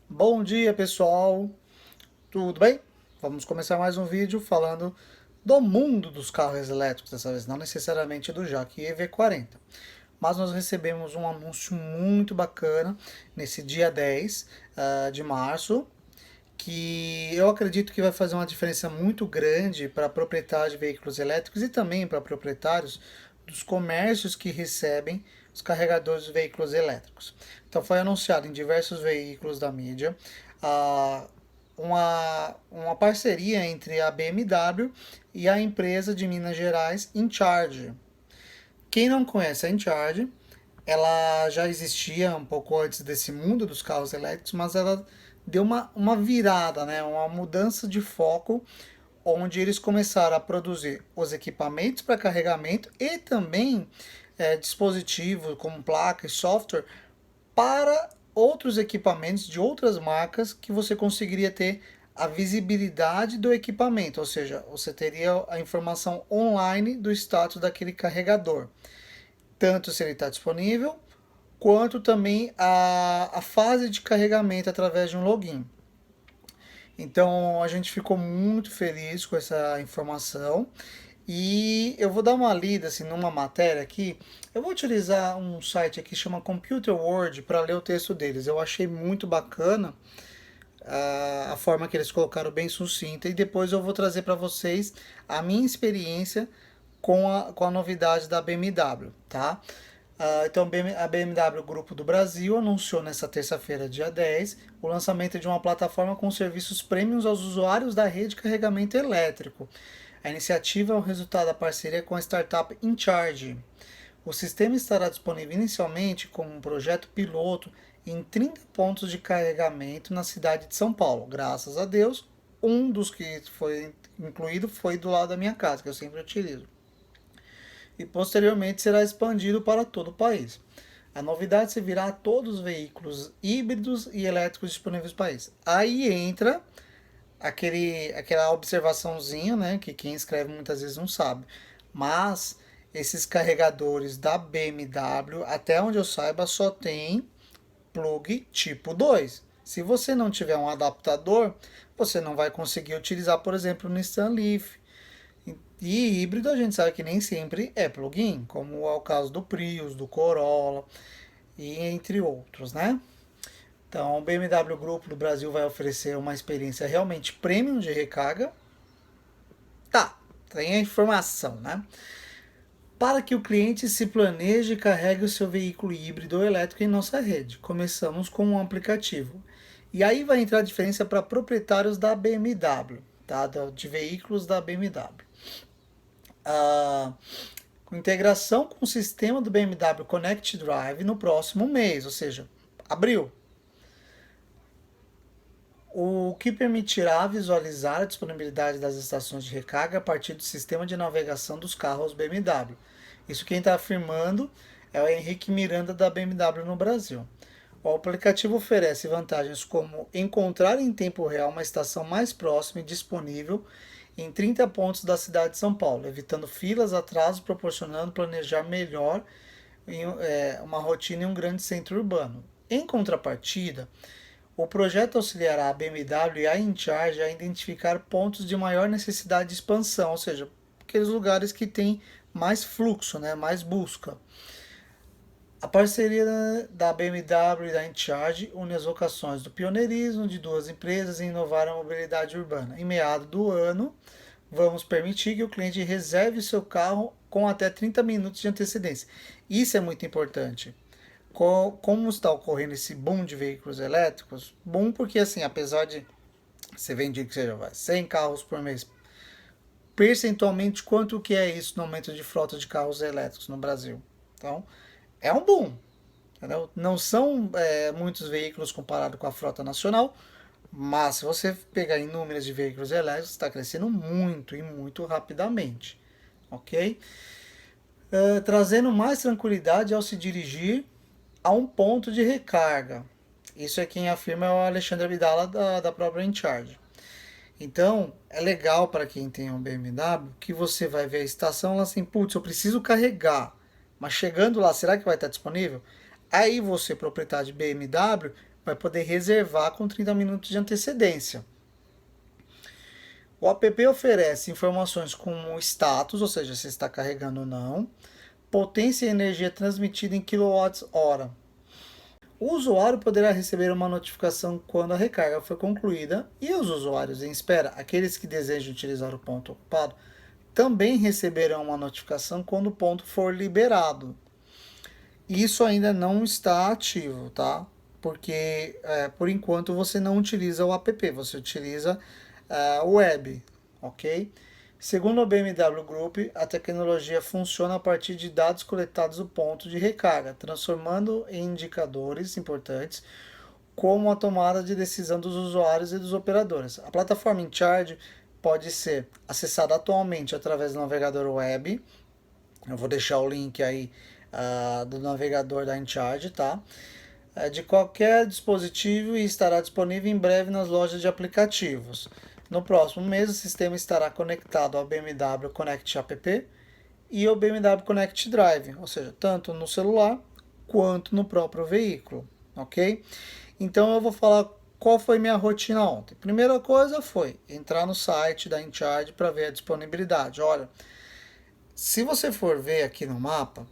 Bom dia, pessoal. Tudo bem? Vamos começar mais um vídeo falando do mundo dos carros elétricos, dessa vez não necessariamente do Jaque EV40. Mas nós recebemos um anúncio muito bacana nesse dia 10 de março, que eu acredito que vai fazer uma diferença muito grande para proprietários de veículos elétricos e também para proprietários dos comércios que recebem os carregadores de veículos elétricos. Então foi anunciado em diversos veículos da mídia ah, uma parceria entre a BMW e a empresa de Minas Gerais InCharge. Quem não conhece a InCharge, ela já existia um pouco antes desse mundo dos carros elétricos, mas ela deu uma virada, né? Uma mudança de foco, onde eles começaram a produzir os equipamentos para carregamento e também dispositivos como placa e software para outros equipamentos de outras marcas que você conseguiria ter a visibilidade do equipamento, ou seja, você teria a informação online do status daquele carregador, tanto se ele está disponível, quanto também a fase de carregamento através de um login. Então a gente ficou muito feliz com essa informação e eu vou dar uma lida assim numa matéria aqui. Eu vou utilizar um site aqui que chama Computer World para ler o texto deles. Eu achei muito bacana a forma que eles colocaram bem sucinta e depois eu vou trazer para vocês a minha experiência com a novidade da BMW, tá? Então, a BMW Grupo do Brasil anunciou nesta terça-feira, dia 10, o lançamento de uma plataforma com serviços premiums aos usuários da rede de carregamento elétrico. A iniciativa é o resultado da parceria com a startup InCharge. O sistema estará disponível inicialmente como um projeto piloto em 30 pontos de carregamento na cidade de São Paulo. Graças a Deus, um dos que foi incluído foi do lado da minha casa, que eu sempre utilizo, e posteriormente será expandido para todo o país. A novidade servirá a todos os veículos híbridos e elétricos disponíveis no país. Aí entra aquela observaçãozinha, né, que quem escreve muitas vezes não sabe. Mas esses carregadores da BMW, até onde eu saiba, só tem plug tipo 2. Se você não tiver um adaptador, você não vai conseguir utilizar, por exemplo, o Nissan Leaf. E híbrido a gente sabe que nem sempre é plug-in, como é o caso do Prius, do Corolla e entre outros, né? Então, o BMW Grupo do Brasil vai oferecer uma experiência realmente premium de recarga. Tá, tem a informação, né? Para que o cliente se planeje e carregue o seu veículo híbrido ou elétrico em nossa rede. Começamos com um aplicativo. E aí vai entrar a diferença para proprietários da BMW, tá? De veículos da BMW. Ah, com integração com o sistema do BMW Connect Drive no próximo mês, ou seja, abril. O que permitirá visualizar a disponibilidade das estações de recarga a partir do sistema de navegação dos carros BMW. Isso quem está afirmando é o Henrique Miranda da BMW no Brasil. O aplicativo oferece vantagens como encontrar em tempo real uma estação mais próxima e disponível em 30 pontos da cidade de São Paulo, evitando filas, atrasos, proporcionando planejar melhor uma rotina em um grande centro urbano. Em contrapartida, o projeto auxiliará a BMW e a InCharge a identificar pontos de maior necessidade de expansão, ou seja, aqueles lugares que têm mais fluxo, né, mais busca. A parceria da BMW e da InCharge une as vocações do pioneirismo de duas empresas em inovar a mobilidade urbana. Em meado do ano, vamos permitir que o cliente reserve seu carro com até 30 minutos de antecedência. Isso é muito importante. Como está ocorrendo esse boom de veículos elétricos? Boom porque, assim, apesar de você vender que seja 100 carros por mês, percentualmente, quanto que é isso no aumento de frota de carros elétricos no Brasil? Então, é um boom. Entendeu? Não são muitos veículos comparado com a frota nacional, mas se você pegar em números de veículos elétricos, está crescendo muito e muito rapidamente. Ok? Trazendo mais tranquilidade ao se dirigir a um ponto de recarga. Isso é quem afirma é o Alexandre Vidala da própria InCharge. Então, é legal para quem tem um BMW que você vai ver a estação lá assim, putz, eu preciso carregar. Mas chegando lá, será que vai estar disponível? Aí você, proprietário de BMW, vai poder reservar com 30 minutos de antecedência. O app oferece informações como status, ou seja, se está carregando ou não, potência e energia transmitida em kWh. O usuário poderá receber uma notificação quando a recarga for concluída e os usuários em espera, aqueles que desejam utilizar o ponto ocupado, também receberão uma notificação quando o ponto for liberado. Isso ainda não está ativo, tá? Porque por enquanto você não utiliza o app, você utiliza o web, ok? Segundo a BMW Group, a tecnologia funciona a partir de dados coletados do ponto de recarga, transformando em indicadores importantes como a tomada de decisão dos usuários e dos operadores. A plataforma InCharge pode ser acessada atualmente através do navegador web. Eu vou deixar o link aí do navegador da InCharge, tá? De qualquer dispositivo e estará disponível em breve nas lojas de aplicativos. No próximo mês, o sistema estará conectado ao BMW Connect App e ao BMW Connect Drive, ou seja, tanto no celular quanto no próprio veículo, ok? Então eu vou falar qual foi minha rotina ontem. Primeira coisa foi entrar no site da InCharge para ver a disponibilidade. Olha, se você for ver aqui no mapa,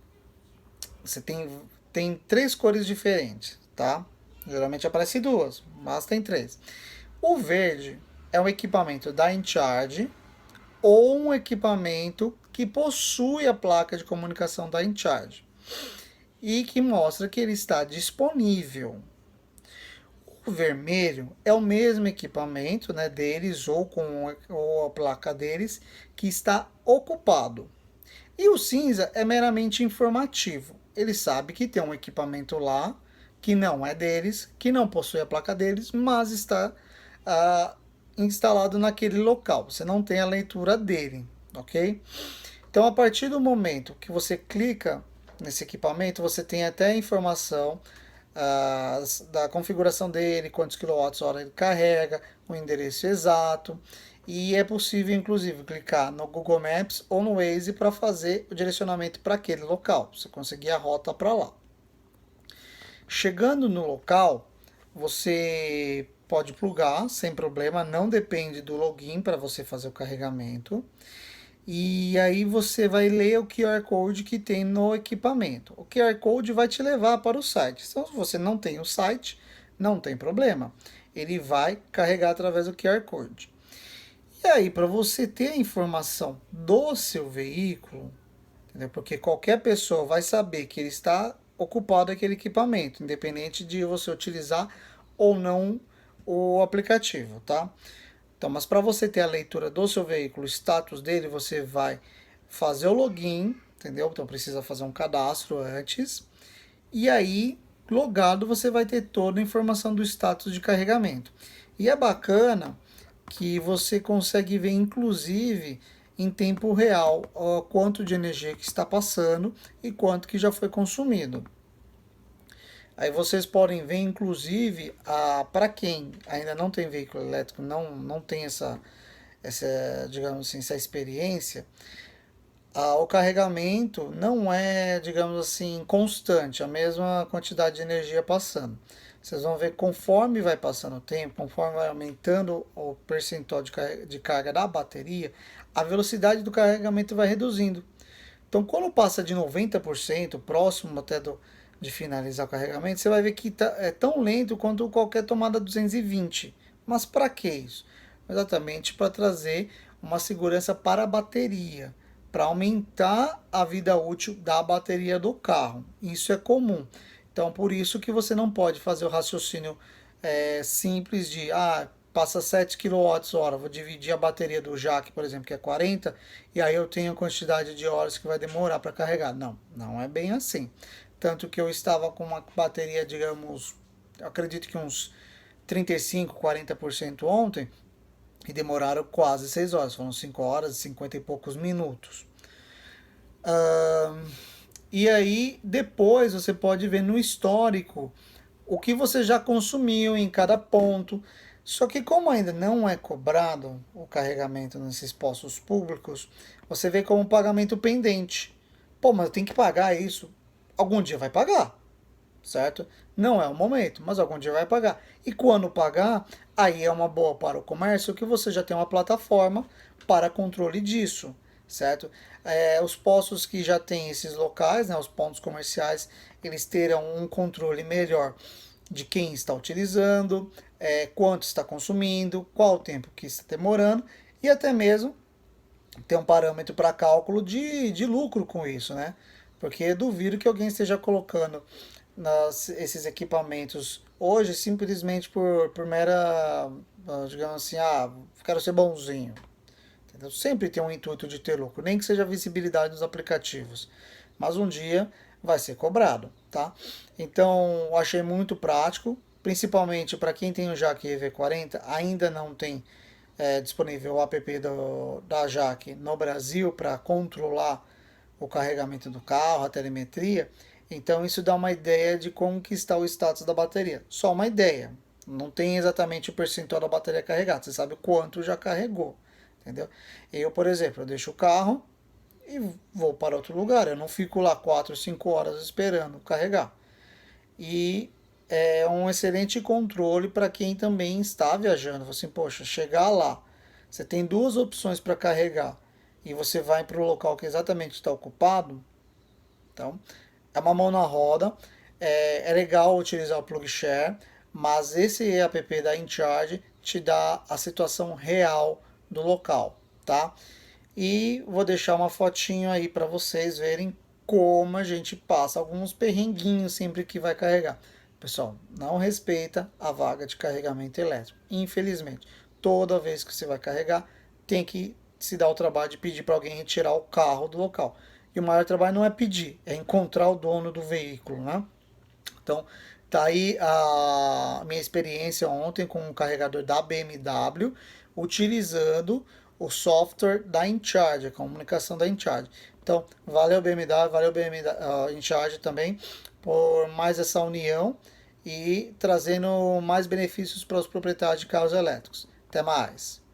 você tem 3 cores diferentes, tá? Geralmente aparece 2, mas tem 3. O verde é um equipamento da InCharge ou um equipamento que possui a placa de comunicação da InCharge e que mostra que ele está disponível. O vermelho é o mesmo equipamento, né, deles ou a placa deles que está ocupado. E o cinza é meramente informativo. Ele sabe que tem um equipamento lá que não é deles, que não possui a placa deles, mas está instalado naquele local. Você não tem a leitura dele, ok? Então, a partir do momento que você clica nesse equipamento, você tem até a informação da configuração dele, quantos kWh ele carrega, o endereço exato. E é possível, inclusive, clicar no Google Maps ou no Waze para fazer o direcionamento para aquele local. Você conseguir a rota para lá. Chegando no local, você pode plugar sem problema, não depende do login para você fazer o carregamento. E aí você vai ler o QR Code que tem no equipamento. O QR Code vai te levar para o site. Então, se você não tem o site, não tem problema. Ele vai carregar através do QR Code. E aí, para você ter a informação do seu veículo, entendeu? Porque qualquer pessoa vai saber que ele está ocupado aquele equipamento, independente de você utilizar ou não o aplicativo, tá? Então, mas para você ter a leitura do seu veículo, o status dele, você vai fazer o login, entendeu? Então precisa fazer um cadastro antes. E aí, logado, você vai ter toda a informação do status de carregamento. E é bacana que você consegue ver, inclusive, em tempo real, quanto de energia que está passando e quanto que já foi consumido. Aí vocês podem ver, inclusive, para quem ainda não tem veículo elétrico, não tem essa, digamos assim, essa experiência, o carregamento não é, digamos assim, constante, a mesma quantidade de energia passando. Vocês vão ver conforme vai passando o tempo, conforme vai aumentando o percentual de carga da bateria, a velocidade do carregamento vai reduzindo. Então, quando passa de 90%, próximo até de finalizar o carregamento, você vai ver que é tão lento quanto qualquer tomada 220. Mas para que isso? Exatamente para trazer uma segurança para a bateria, para aumentar a vida útil da bateria do carro. Isso é comum. Então, por isso que você não pode fazer o raciocínio simples de passa 7 kWh, vou dividir a bateria do jack, por exemplo, que é 40, e aí eu tenho a quantidade de horas que vai demorar para carregar. Não, não é bem assim. Tanto que eu estava com uma bateria, digamos, acredito que uns 35, 40% ontem, e demoraram quase 6 horas, foram 5 horas e 50 e poucos minutos. E aí, depois você pode ver no histórico o que você já consumiu em cada ponto. Só que como ainda não é cobrado o carregamento nesses postos públicos, você vê como pagamento pendente. Pô, mas eu tenho que pagar isso. Algum dia vai pagar. certo? Não é o momento, mas algum dia vai pagar. E quando pagar, aí é uma boa para o comércio que você já tem uma plataforma para controle disso, certo? Os postos que já têm esses locais, né, os pontos comerciais, eles terão um controle melhor de quem está utilizando, quanto está consumindo, qual o tempo que está demorando e até mesmo ter um parâmetro para cálculo de lucro com isso, né? Porque duvido que alguém esteja colocando esses equipamentos hoje simplesmente por mera, digamos assim, quero ser bonzinho. Entendeu? Sempre tem um intuito de ter lucro, nem que seja a visibilidade dos aplicativos. Mas um dia vai ser cobrado, tá? Então, eu achei muito prático, principalmente para quem tem o Jaque EV40, ainda não tem disponível o app da Jaque no Brasil para controlar o carregamento do carro, a telemetria. Então isso dá uma ideia de como que está o status da bateria. Só uma ideia. Não tem exatamente o percentual da bateria carregada. Você sabe o quanto já carregou. Entendeu? Eu, por exemplo, eu deixo o carro e vou para outro lugar. Eu não fico lá 4, 5 horas esperando carregar. E é um excelente controle para quem também está viajando. Assim, poxa, chegar lá, você tem duas opções para carregar e você vai para o local que exatamente está ocupado. Então, é uma mão na roda. É legal utilizar o PlugShare, mas esse app da InCharge te dá a situação real do local, tá? E vou deixar uma fotinho aí para vocês verem como a gente passa alguns perrenguinhos sempre que vai carregar. Pessoal, não respeita a vaga de carregamento elétrico. Infelizmente, toda vez que você vai carregar, tem que se dar o trabalho de pedir para alguém retirar o carro do local. E o maior trabalho não é pedir, é encontrar o dono do veículo, né? Então, tá aí a minha experiência ontem com um carregador da BMW, utilizando o software da InCharge, a comunicação da InCharge. Então, valeu BMW, valeu BMW, InCharge também, por mais essa união e trazendo mais benefícios para os proprietários de carros elétricos. Até mais!